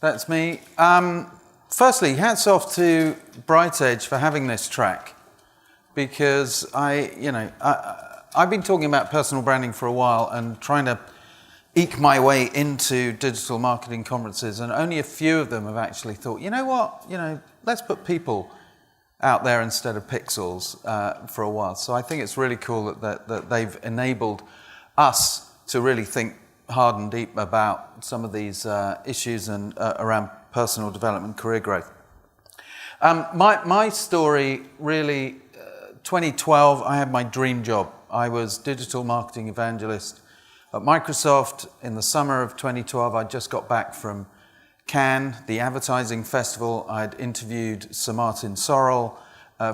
That's me. Firstly, hats off to BrightEdge for having this track, because I've been talking about personal branding for a while and trying to eke my way into digital marketing conferences, and only a few of them have actually thought, you know what, let's put people out there instead of pixels for a while. So I think it's really cool that they've enabled us to really think hard and deep about some of these issues and around personal development, career growth. My story really, 2012, I had my dream job. I was digital marketing evangelist at Microsoft. In the summer of 2012, I just got back from Cannes, the advertising festival. I'd interviewed Sir Martin Sorrell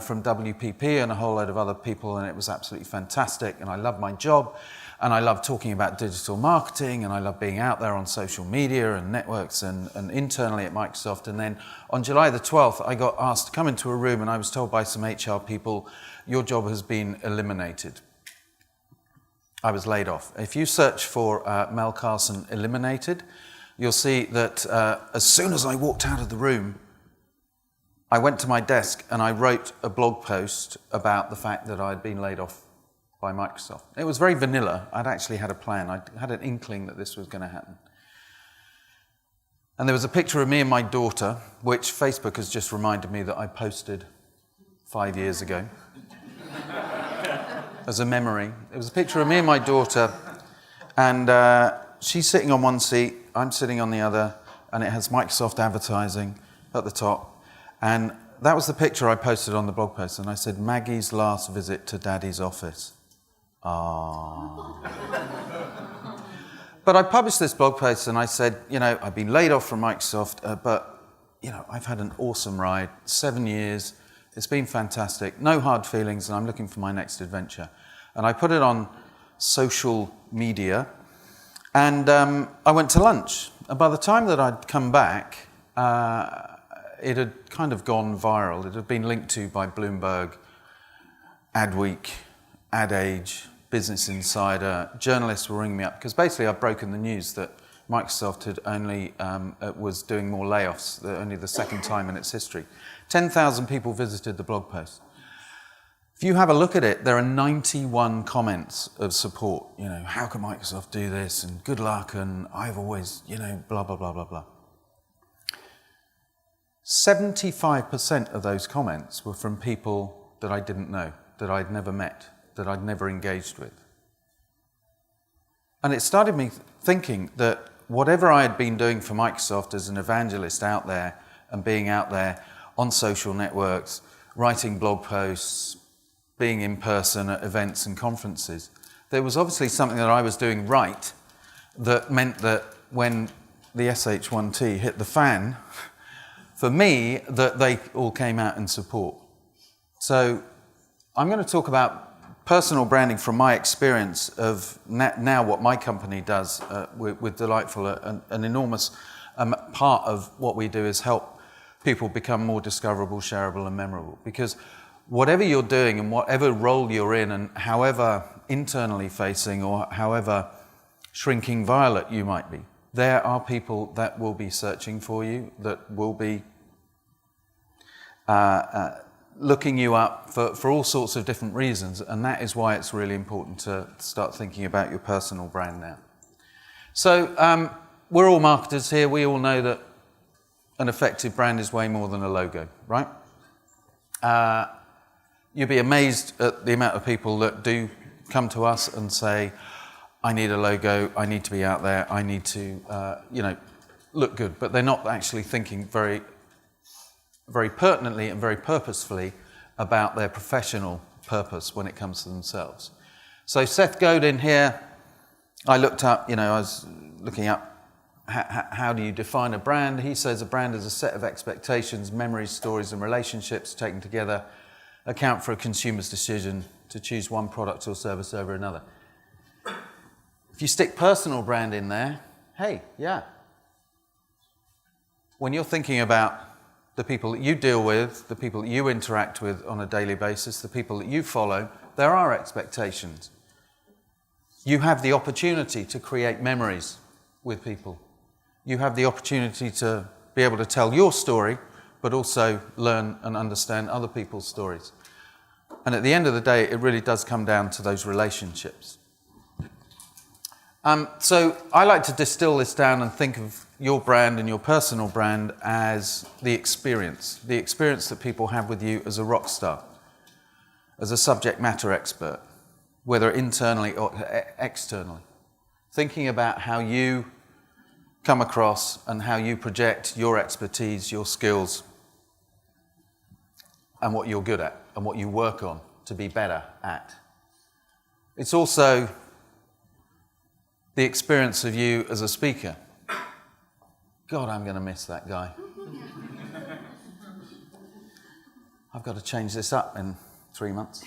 from WPP and a whole load of other people, and it was absolutely fantastic, and I loved my job. And I love talking about digital marketing, and I love being out there on social media and networks and internally at Microsoft. And then on July the 12th, I got asked to come into a room, and I was told by some HR people, your job has been eliminated. I was laid off. If you search for Mel Carson eliminated, you'll see that as soon as I walked out of the room, I went to my desk and I wrote a blog post about the fact that I'd been laid off by Microsoft. It was very vanilla. I'd actually had a plan. I had an inkling that this was going to happen. And there was a picture of me and my daughter, which Facebook has just reminded me that I posted 5 years ago. As a memory. It was a picture of me and my daughter, and she's sitting on one seat, I'm sitting on the other, and it has Microsoft advertising at the top. And that was the picture I posted on the blog post, and I said, Maggie's last visit to Daddy's office. But I published this blog post and I said, I've been laid off from Microsoft, but, I've had an awesome ride, 7 years, it's been fantastic, no hard feelings, and I'm looking for my next adventure. And I put it on social media, and I went to lunch. And by the time that I'd come back, it had kind of gone viral. It had been linked to by Bloomberg, Adweek, AdAge, Business Insider. Journalists were ringing me up because basically I'd broken the news that Microsoft had only was doing more layoffs, only the second time in its history. 10,000 people visited the blog post. If you have a look at it, there are 91 comments of support. How can Microsoft do this? And good luck, and I've always, blah, blah, blah, blah, blah. 75% of those comments were from people that I didn't know, that I'd never met, that I'd never engaged with. And it started me thinking that whatever I had been doing for Microsoft as an evangelist out there and being out there on social networks, writing blog posts, being in person at events and conferences, there was obviously something that I was doing right that meant that when the SH1T hit the fan, for me, that they all came out in support. So I'm going to talk about personal branding from my experience of now what my company does with Delightful. An enormous part of what we do is help people become more discoverable, shareable, and memorable. Because whatever you're doing and whatever role you're in, and however internally facing or however shrinking violet you might be, there are people that will be searching for you, that will be looking you up for all sorts of different reasons, and that is why it's really important to start thinking about your personal brand now. So we're all marketers here. We all know that an effective brand is way more than a logo, right? You'd be amazed at the amount of people that do come to us and say, I need a logo, I need to be out there, I need to look good, but they're not actually thinking very pertinently and very purposefully about their professional purpose when it comes to themselves. So Seth Godin here, I looked up, I was looking up how do you define a brand. He says a brand is a set of expectations, memories, stories, and relationships taken together account for a consumer's decision to choose one product or service over another. If you stick personal brand in there, hey, yeah. When you're thinking about the people that you deal with, the people that you interact with on a daily basis, the people that you follow, there are expectations. You have the opportunity to create memories with people. You have the opportunity to be able to tell your story, but also learn and understand other people's stories. And at the end of the day, it really does come down to those relationships. So I like to distill this down and think of your brand and your personal brand as the experience that people have with you as a rock star, as a subject matter expert, whether internally or externally. Thinking about how you come across and how you project your expertise, your skills, and what you're good at and what you work on to be better at. It's also the experience of you as a speaker. God, I'm going to miss that guy. I've got to change this up in 3 months.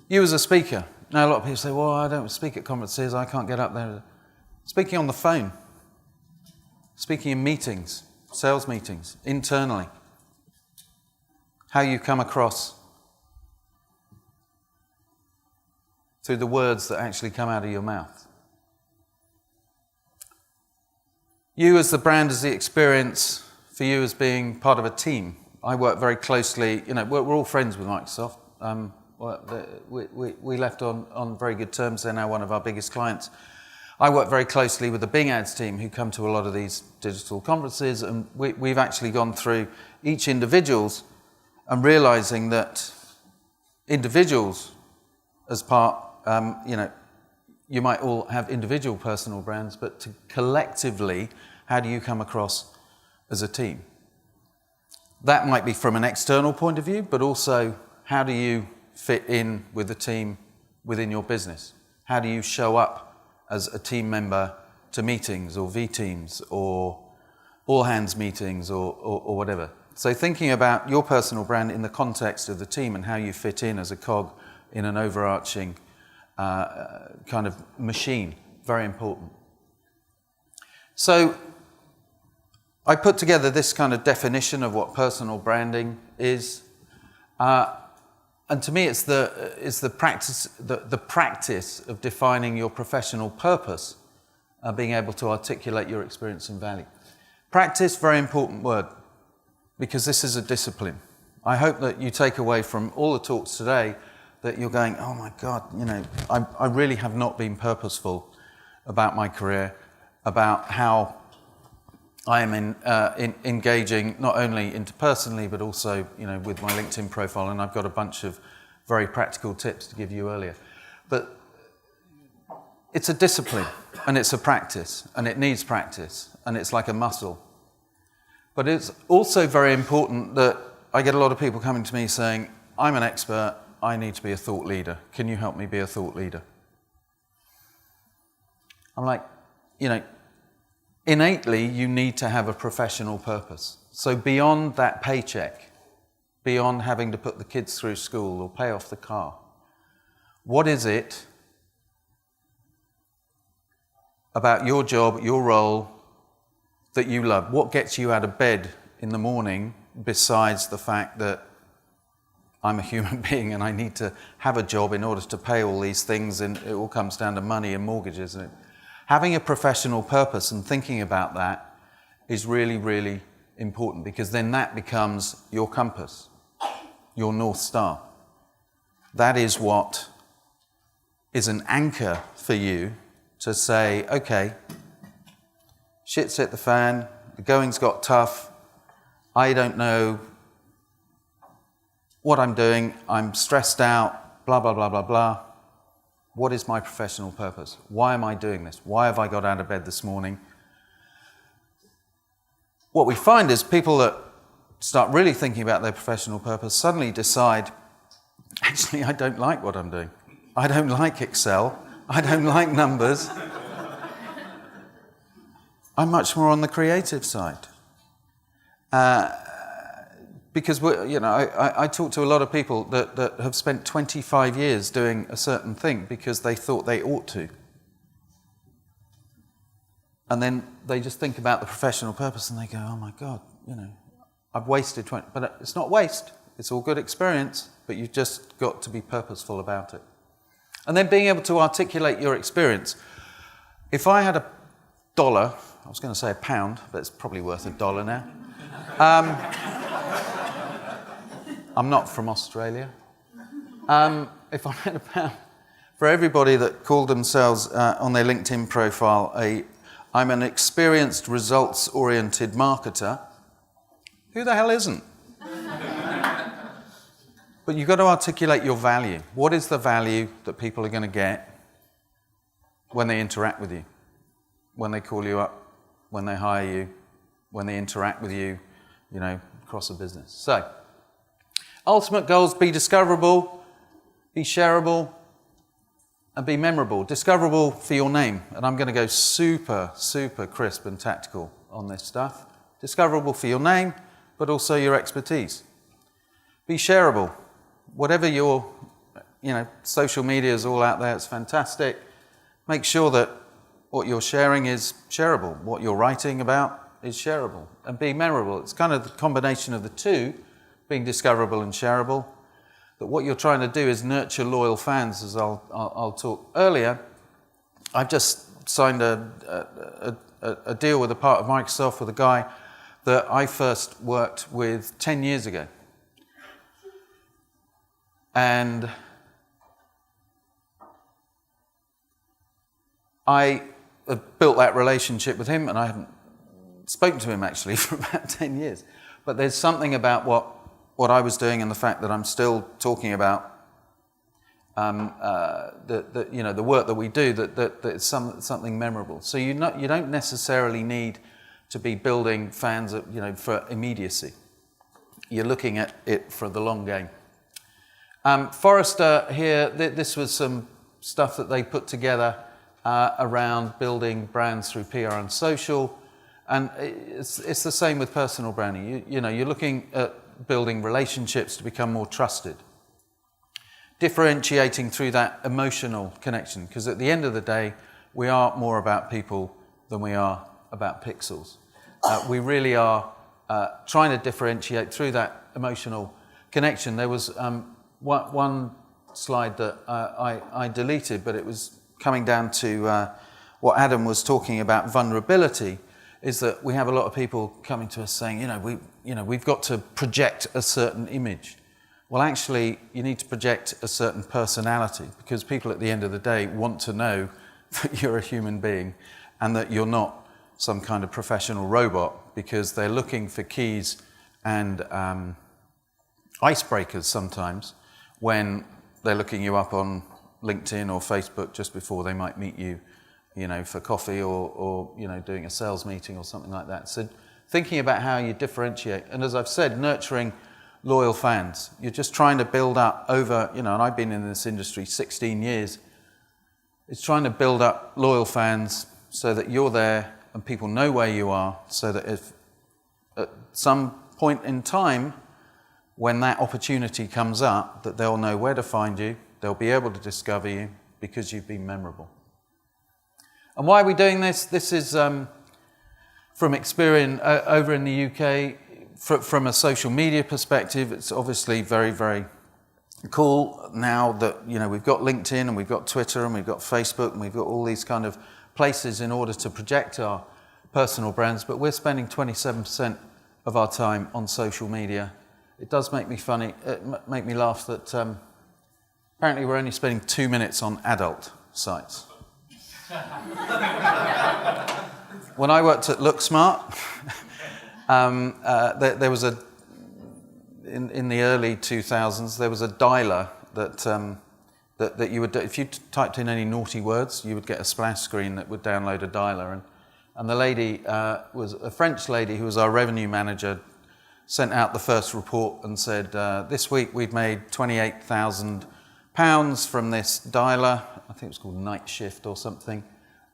You as a speaker. Now, a lot of people say, well, I don't speak at conferences, I can't get up there. Speaking on the phone, speaking in meetings, sales meetings, internally. How you come across through the words that actually come out of your mouth. You as the brand, as the experience for you as being part of a team. I work very closely, we're all friends with Microsoft. We left on very good terms. They're now one of our biggest clients. I work very closely with the Bing Ads team who come to a lot of these digital conferences, and we've actually gone through each individual's and realizing that individuals as part, you might all have individual personal brands, but collectively, how do you come across as a team? That might be from an external point of view, but also how do you fit in with the team within your business? How do you show up as a team member to meetings or V-teams or all-hands meetings or whatever? So thinking about your personal brand in the context of the team and how you fit in as a cog in an overarching kind of machine, very important. So I put together this kind of definition of what personal branding is. And to me, it's the practice of defining your professional purpose, being able to articulate your experience and value. Practice, very important word, because this is a discipline. I hope that you take away from all the talks today that you're going, oh my God, I really have not been purposeful about my career, about how I am engaging not only interpersonally, but also, with my LinkedIn profile, and I've got a bunch of very practical tips to give you earlier. But it's a discipline, and it's a practice, and it needs practice, and it's like a muscle. But it's also very important that I get a lot of people coming to me saying, I'm an expert, I need to be a thought leader. Can you help me be a thought leader? I'm like, innately, you need to have a professional purpose. So beyond that paycheck, beyond having to put the kids through school or pay off the car, what is it about your job, your role, that you love? What gets you out of bed in the morning besides the fact that I'm a human being and I need to have a job in order to pay all these things, and it all comes down to money and mortgages. And having a professional purpose and thinking about that is really, really important, because then that becomes your compass, your North Star. That is what is an anchor for you to say, okay, shit's hit the fan, the going's got tough, I don't know what I'm doing, I'm stressed out, blah, blah, blah, blah, blah. What is my professional purpose? Why am I doing this? Why have I got out of bed this morning? What we find is people that start really thinking about their professional purpose suddenly decide, actually, I don't like what I'm doing. I don't like Excel. I don't like numbers. I'm much more on the creative side. Because I talk to a lot of people that have spent 25 years doing a certain thing because they thought they ought to. And then they just think about the professional purpose and they go, oh my God, I've wasted 20. But it's not waste. It's all good experience, but you've just got to be purposeful about it. And then being able to articulate your experience. If I had dollar, I was going to say a pound, but it's probably worth $1 now. I'm not from Australia. If I had a pound, for everybody that called themselves on their LinkedIn profile, I'm an experienced results-oriented marketer, who the hell isn't? But you've got to articulate your value. What is the value that people are going to get when they interact with you? When they call you up, when they hire you, when they interact with you, across a business. So, ultimate goals: be discoverable, be shareable, and be memorable. Discoverable for your name. And I'm going to go super, super crisp and tactical on this stuff. Discoverable for your name, but also your expertise. Be shareable. Whatever your, social media is all out there, it's fantastic. Make sure that what you're sharing is shareable. What you're writing about is shareable. And be memorable. It's kind of the combination of the two, being discoverable and shareable. That what you're trying to do is nurture loyal fans, as I'll talk earlier. I've just signed a deal with a part of Microsoft with a guy that I first worked with 10 years ago. And I have built that relationship with him, and I haven't spoken to him actually for about 10 years. But there's something about what I was doing and the fact that I'm still talking about the work that we do, that it's something memorable. So you don't necessarily need to be building fans, for immediacy. You're looking at it for the long game. Forrester here, this was some stuff that they put together around building brands through PR and social, and it's the same with personal branding. You're looking at building relationships to become more trusted, differentiating through that emotional connection, because at the end of the day, we are more about people than we are about pixels. We really are trying to differentiate through that emotional connection. There was one slide that I deleted, but it was coming down to what Adam was talking about, vulnerability, is that we have a lot of people coming to us saying, we've got to project a certain image. Well, actually, you need to project a certain personality, because people at the end of the day want to know that you're a human being and that you're not some kind of professional robot, because they're looking for keys and icebreakers sometimes when they're looking you up on LinkedIn or Facebook just before they might meet you, for coffee or doing a sales meeting or something like that. So thinking about how you differentiate, and as I've said, nurturing loyal fans. You're just trying to build up over, and I've been in this industry 16 years. It's trying to build up loyal fans so that you're there and people know where you are, so that if at some point in time when that opportunity comes up, that they'll know where to find you, they'll be able to discover you because you've been memorable. And why are we doing this? This is from experience over in the UK. From a social media perspective, it's obviously very, very cool now that we've got LinkedIn and we've got Twitter and we've got Facebook and we've got all these kind of places in order to project our personal brands, but we're spending 27% of our time on social media. It does make me make me laugh that apparently we're only spending 2 minutes on adult sites. When I worked at LookSmart, there was in the early 2000s, there was a dialer that you would, if you typed in any naughty words, you would get a splash screen that would download a dialer. And the lady was a French lady who was our revenue manager, sent out the first report and said, this week we've made £28,000 from this dialer. I think it was called Night Shift or something.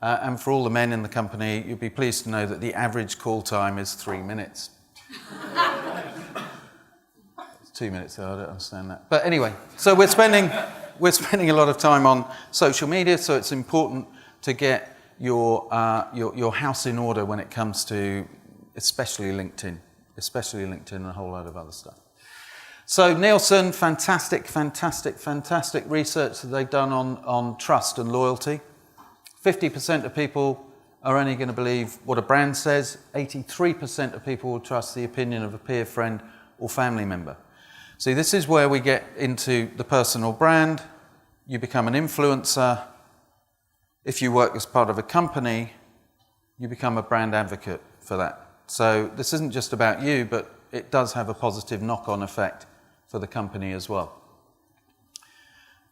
And for all the men in the company, you'd be pleased to know that the average call time is 3 minutes. It's 2 minutes, though, I don't understand that. But anyway, so we're spending a lot of time on social media, so it's important to get your house in order when it comes to especially LinkedIn and a whole load of other stuff. So Nielsen, fantastic research that they've done on trust and loyalty. 50% of people are only going to believe what a brand says. 83% of people will trust the opinion of a peer, friend, or family member. See, this is where we get into the personal brand. You become an influencer. If you work as part of a company, you become a brand advocate for that. So this isn't just about you, but it does have a positive knock-on effect for the company as well.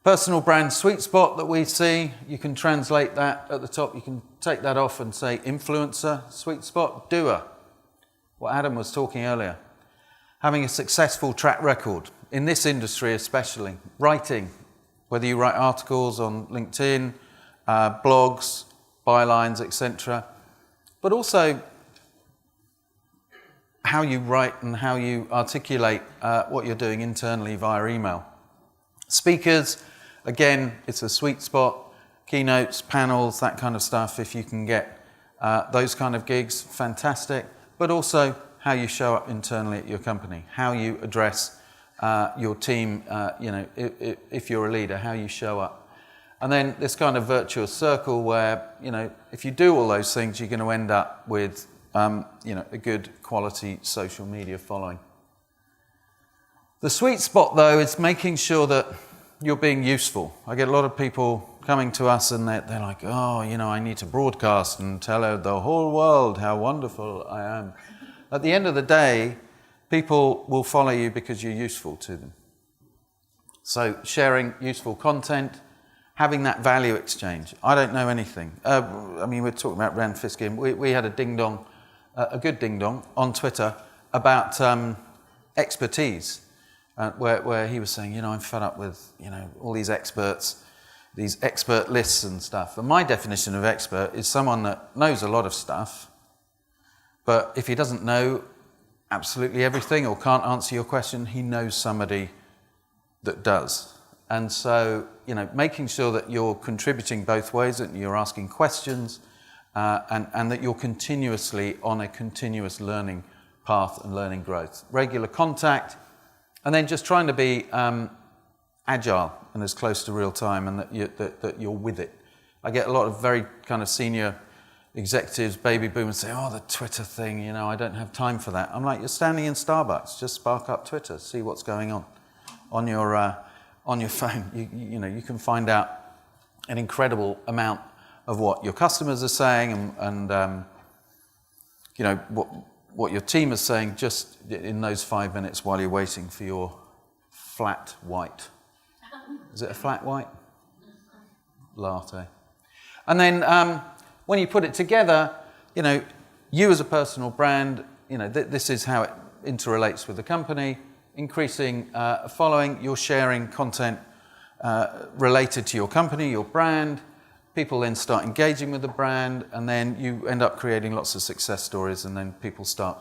Personal brand sweet spot that we see, you can translate that at the top. You can take that off and say influencer, sweet spot, doer. What Adam was talking earlier. Having a successful track record, in this industry especially. Writing, whether you write articles on LinkedIn, blogs, bylines, etc. But also how you write and how you articulate what you're doing internally via email. Speakers, again, it's a sweet spot. Keynotes, panels, that kind of stuff. If you can get those kind of gigs, fantastic. But also how you show up internally at your company, how you address your team, if you're a leader, how you show up. And then this kind of virtuous circle where, if you do all those things, you're going to end up with, a good quality social media following. The sweet spot, though, is making sure that you're being useful. I get a lot of people coming to us and they're like, I need to broadcast and tell the whole world how wonderful I am. At the end of the day, people will follow you because you're useful to them. So sharing useful content, having that value exchange. I don't know anything. We're talking about Rand Fiskin. We had a ding-dong, a good ding-dong on Twitter about expertise. Where he was saying, I'm fed up with, all these experts, these expert lists and stuff. And my definition of expert is someone that knows a lot of stuff, but if he doesn't know absolutely everything or can't answer your question, he knows somebody that does. And so, making sure that you're contributing both ways, that you're asking questions, and that you're continuously on a continuous learning path and learning growth. Regular contact. And then just trying to be agile and as close to real time, and that you're with it. I get a lot of very kind of senior executives, baby boomers, say, the Twitter thing, I don't have time for that. I'm like, you're standing in Starbucks, just spark up Twitter, see what's going on your phone. You can find out an incredible amount of what your customers are saying and what your team is saying just in those 5 minutes while you're waiting for your flat white. Is it a flat white? Latte. And then when you put it together, you as a personal brand, this is how it interrelates with the company, increasing following, you're sharing content related to your company, your brand. People then start engaging with the brand, and then you end up creating lots of success stories, and then people start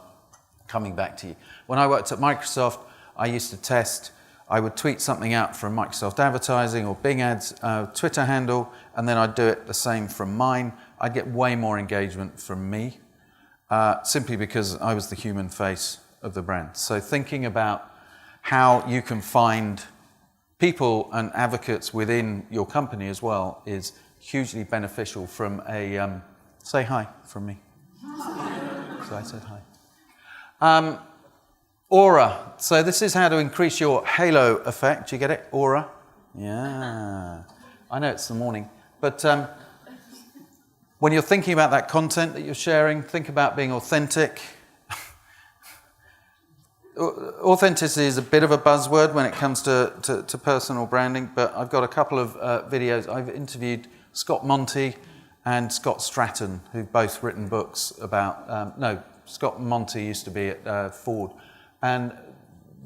coming back to you. When I worked at Microsoft, I used to test. I would tweet something out from Microsoft Advertising or Bing Ads Twitter handle, and then I'd do it the same from mine. I'd get way more engagement from me, simply because I was the human face of the brand. So thinking about how you can find people and advocates within your company as well is hugely beneficial from a, say hi from me. So I said hi. Aura. So this is how to increase your halo effect. Do you get it? Aura? Yeah. I know it's the morning. But when you're thinking about that content that you're sharing, think about being authentic. Authenticity is a bit of a buzzword when it comes to personal branding, but I've got a couple of videos. I've interviewed Scott Monty and Scott Stratton, who've both written books about, Scott Monty used to be at Ford, and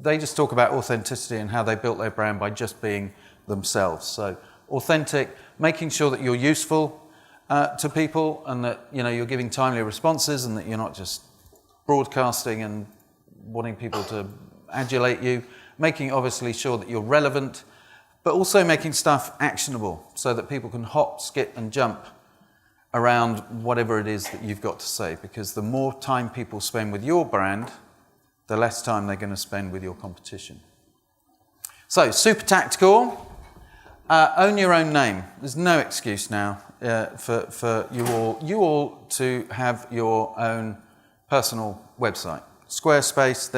they just talk about authenticity and how they built their brand by just being themselves. So authentic, making sure that you're useful to people and that you're giving timely responses and that you're not just broadcasting and wanting people to adulate you, making obviously sure that you're relevant, but also making stuff actionable so that people can hop, skip and jump around whatever it is that you've got to say, because the more time people spend with your brand, the less time they're going to spend with your competition. So, super tactical, own your own name. There's no excuse now. for you all to have your own personal website. Squarespace,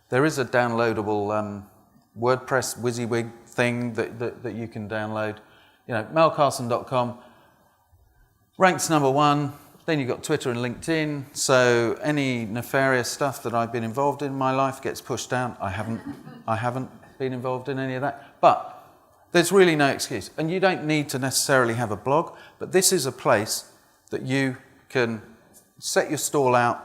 there is a downloadable WordPress WYSIWYG thing that you can download. melcarson.com ranks number 1. Then you've got Twitter and LinkedIn. So any nefarious stuff that I've been involved in my life gets pushed down. I haven't been involved in any of that. But there's really no excuse. And you don't need to necessarily have a blog, but this is a place that you can set your stall out.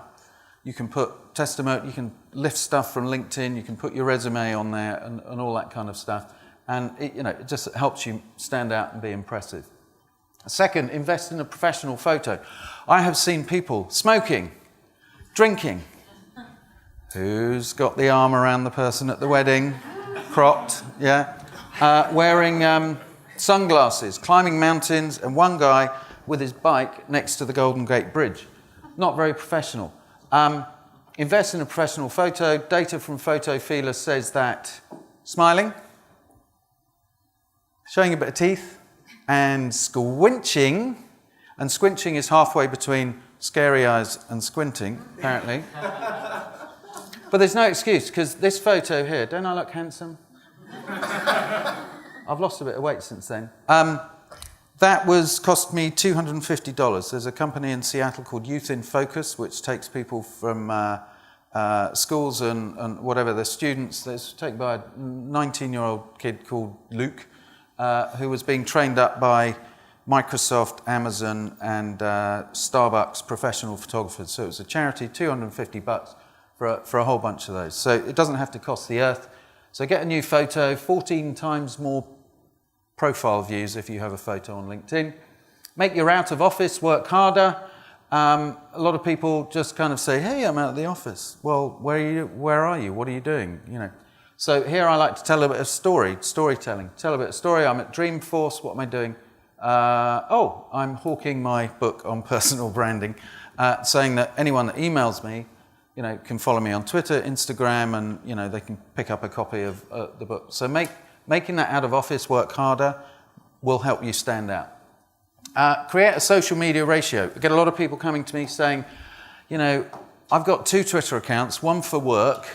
You can put testimony, you can lift stuff from LinkedIn, you can put your resume on there and all that kind of stuff. And it just helps you stand out and be impressive. Second, invest in a professional photo. I have seen people smoking, drinking. Who's got the arm around the person at the wedding? Cropped, yeah. Wearing sunglasses, climbing mountains, and one guy with his bike next to the Golden Gate Bridge. Not very professional. Invest in a professional photo. Data from Photo Feeler says that smiling, showing a bit of teeth, and squinching is halfway between scary eyes and squinting, apparently. But there's no excuse, because this photo here, don't I look handsome? I've lost a bit of weight since then. That cost me $250. There's a company in Seattle called Youth in Focus, which takes people from schools and whatever, they're students. It's taken by a 19-year-old kid called Luke, who was being trained up by Microsoft, Amazon, and Starbucks professional photographers. So it was a charity, $250 for a whole bunch of those. So it doesn't have to cost the earth. So get a new photo, 14 times more profile views if you have a photo on LinkedIn. Make your out of office work harder. A lot of people just kind of say, hey, I'm out of the office. Well, where are you? What are you doing? So here I like to tell a bit of storytelling. Tell a bit of story. I'm at Dreamforce. What am I doing? I'm hawking my book on personal branding, saying that anyone that emails me, can follow me on Twitter, Instagram, and, they can pick up a copy of the book. So making that out of office work harder will help you stand out. Create a social media ratio. I get a lot of people coming to me saying, I've got 2 Twitter accounts, one for work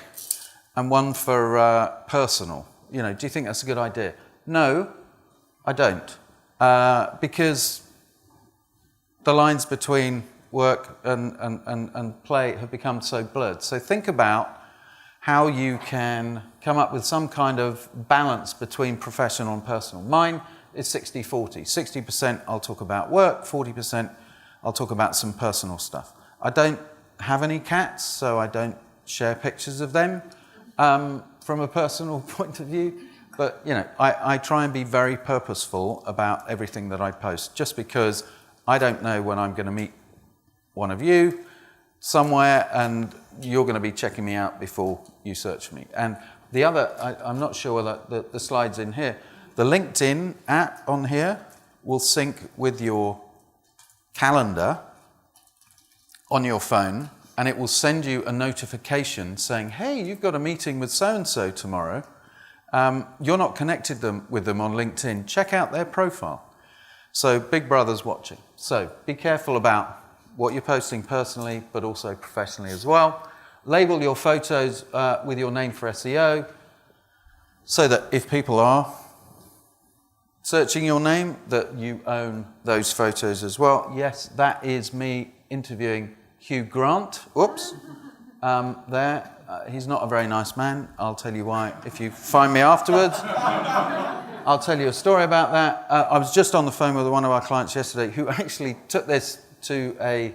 and one for personal. Do you think that's a good idea? No, I don't. Because the lines between work and play have become so blurred. So think about how you can come up with some kind of balance between professional and personal. Mine is 60-40. 60% I'll talk about work, 40% I'll talk about some personal stuff. I don't have any cats, so I don't share pictures of them from a personal point of view. But, I try and be very purposeful about everything that I post, just because I don't know when I'm going to meet one of you somewhere and you're going to be checking me out before you search for me. And the other, I'm not sure whether the slide's in here, the LinkedIn app on here will sync with your calendar on your phone, and it will send you a notification saying, hey, you've got a meeting with so-and-so tomorrow. You're not connected with them on LinkedIn. Check out their profile. So Big Brother's watching. So be careful about what you're posting personally, but also professionally as well. Label your photos with your name for SEO, so that if people are searching your name, that you own those photos as well. Yes, that is me interviewing Hugh Grant. Whoops. There. He's not a very nice man. I'll tell you why if you find me afterwards. I'll tell you a story about that. I was just on the phone with one of our clients yesterday who actually took this to a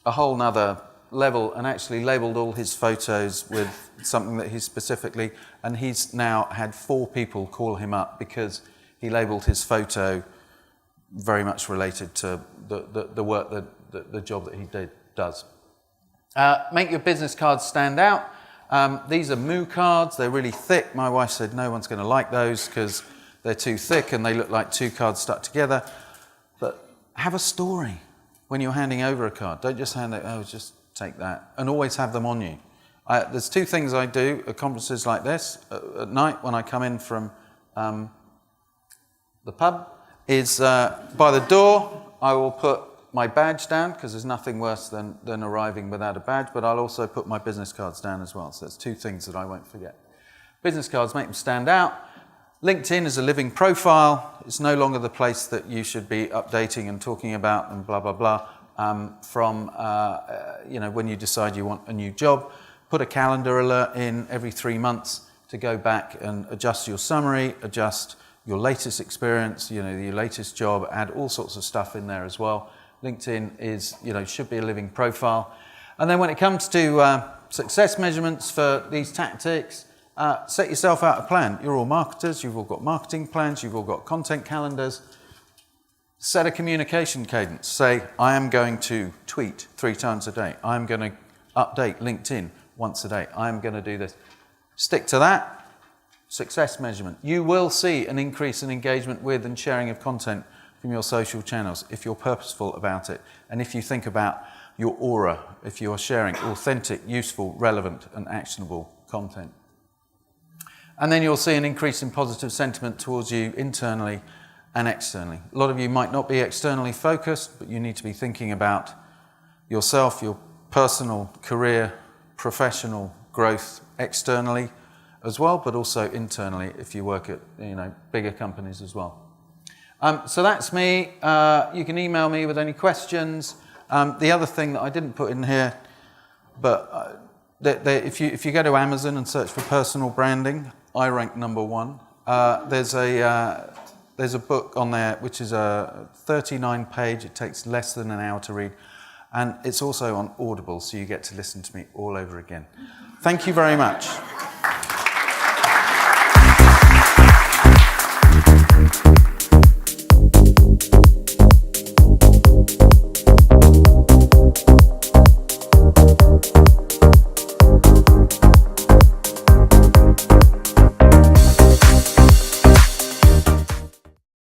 whole nother level and actually labelled all his photos with something that he specifically, and he's now had 4 people call him up because he labelled his photo very much related to the work, the job that he does. Make your business cards stand out. These are Moo cards. They're really thick. My wife said no one's going to like those because they're too thick and they look like 2 cards stuck together. But have a story when you're handing over a card. Don't just hand it, just take that. And always have them on you. There's 2 things I do at conferences like this. At night when I come in from the pub is by the door, I will put my badge down, because there's nothing worse than arriving without a badge, but I'll also put my business cards down as well. So there's two things that I won't forget. Business cards make them stand out. LinkedIn is a living profile. It's no longer the place that you should be updating and talking about and blah, blah, blah. When you decide you want a new job, put a calendar alert in every 3 months to go back and adjust your summary, adjust your latest experience, your latest job, add all sorts of stuff in there as well. LinkedIn is, should be a living profile. And then when it comes to success measurements for these tactics, set yourself out a plan. You're all marketers, you've all got marketing plans, you've all got content calendars. Set a communication cadence. Say, I am going to tweet 3 times a day. I'm going to update LinkedIn once a day. I'm going to do this. Stick to that. Success measurement. You will see an increase in engagement with and sharing of content from your social channels if you're purposeful about it. And if you think about your aura, if you are sharing authentic, useful, relevant and actionable content. And then you'll see an increase in positive sentiment towards you internally and externally. A lot of you might not be externally focused, but you need to be thinking about yourself, your personal career, professional growth externally as well, but also internally if you work at bigger companies as well. So that's me. You can email me with any questions. The other thing that I didn't put in here, but if you go to Amazon and search for personal branding, I rank number 1. There's a book on there which is a 39-page. It takes less than an hour to read, and it's also on Audible, so you get to listen to me all over again. Thank you very much.